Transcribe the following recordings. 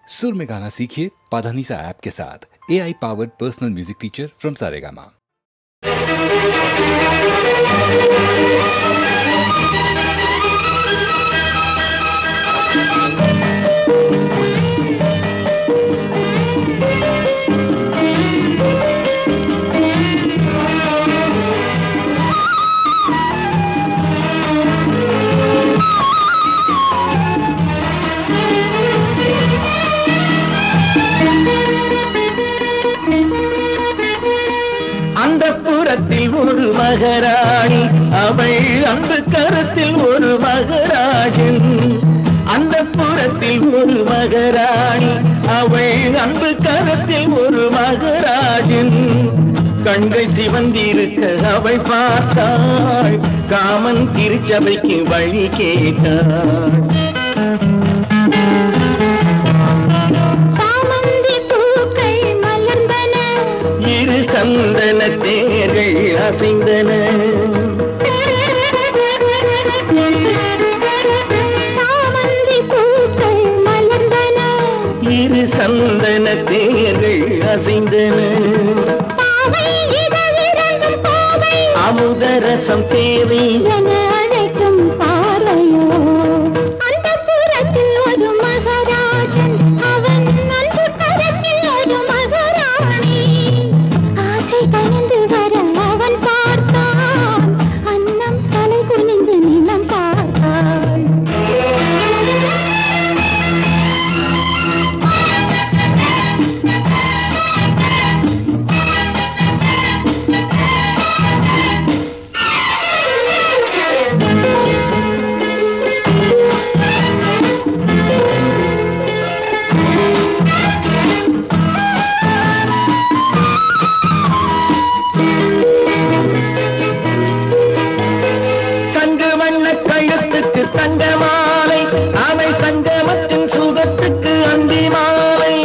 सुर में गाना सीखिए पाधानीसा ऐप के साथ। AI powered personal music teacher from Saregama. அந்தப்புறத்தில் ஒரு மகராணி, அவள் அன்பு கரத்தில் ஒரு மகராஜன். அந்தப்புறத்தில் ஒரு மகராணி, அவள் அன்பு கரத்தில் ஒரு மகராஜன். கண்கள் சிவந்திருக்க அவள் பார்த்தாள், காமன் திருச்சபைக்கு வழி கேட்டாள். சந்தன தேர்கள் அசைந்தன, இரு சந்தன தேர்கள் அசைந்தன. அமுதரசம் தேவை என அழைக்கும் பார்வையோ. அந்த புறத்தில் ஒரு மகராஜன், அவன் அன்பு கரத்தில் ஒரு மகராணி. கணிந்து வர அவன் பார்த்தான், அன்னம் தலை குனிந்து நிலம் பார்த்தான். கழுத்துக்கு தங்க மாலை, அவை சங்கமத்தின் சுகத்துக்கு அந்தி மாலை.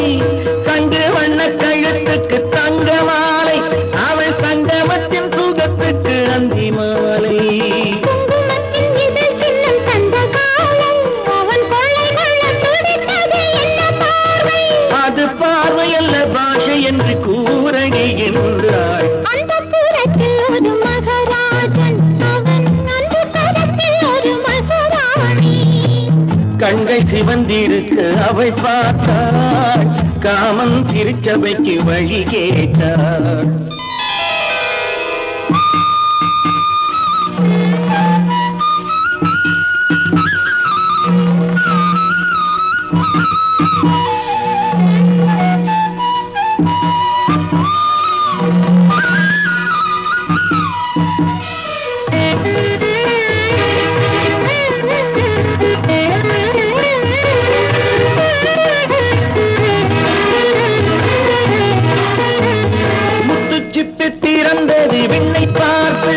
சங்கு வண்ண கழுத்துக்கு தங்க மாலை, அவை சங்கமத்தின் சுகத்துக்கு அந்தி மாலை. அது பார்வை அல்ல பாஷை என்று கூறடி என்றாள். அந்த புறத்தில் ஒரு மகராஜன், கண்கள் சிவந்திருக்க அவள் பார்த்தாள், காமன் திருச்சபைக்கு வழி கேட்டாள். திறந்தது விண்ணை பார்த்து,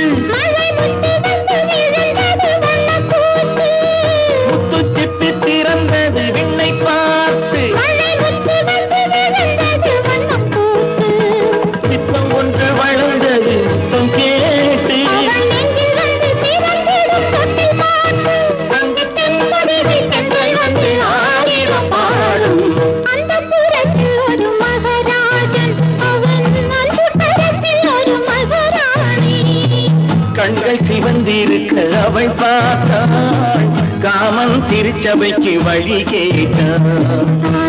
முத்து சிப்பி திறந்தது விண்ணை பார்த்து, சித்தம் ஒன்று வளர்ந்தது சித்தம் கேட்டு, வந்து ஆயிரம் பாடும். அந்த புறத்தில் ஒரு மகராஜன், அவன் கண்கள் சிவந்திருக்க அவள் பார்த்தாள், காமன் திருச்சபைக்கு வழி கேட்டாள்.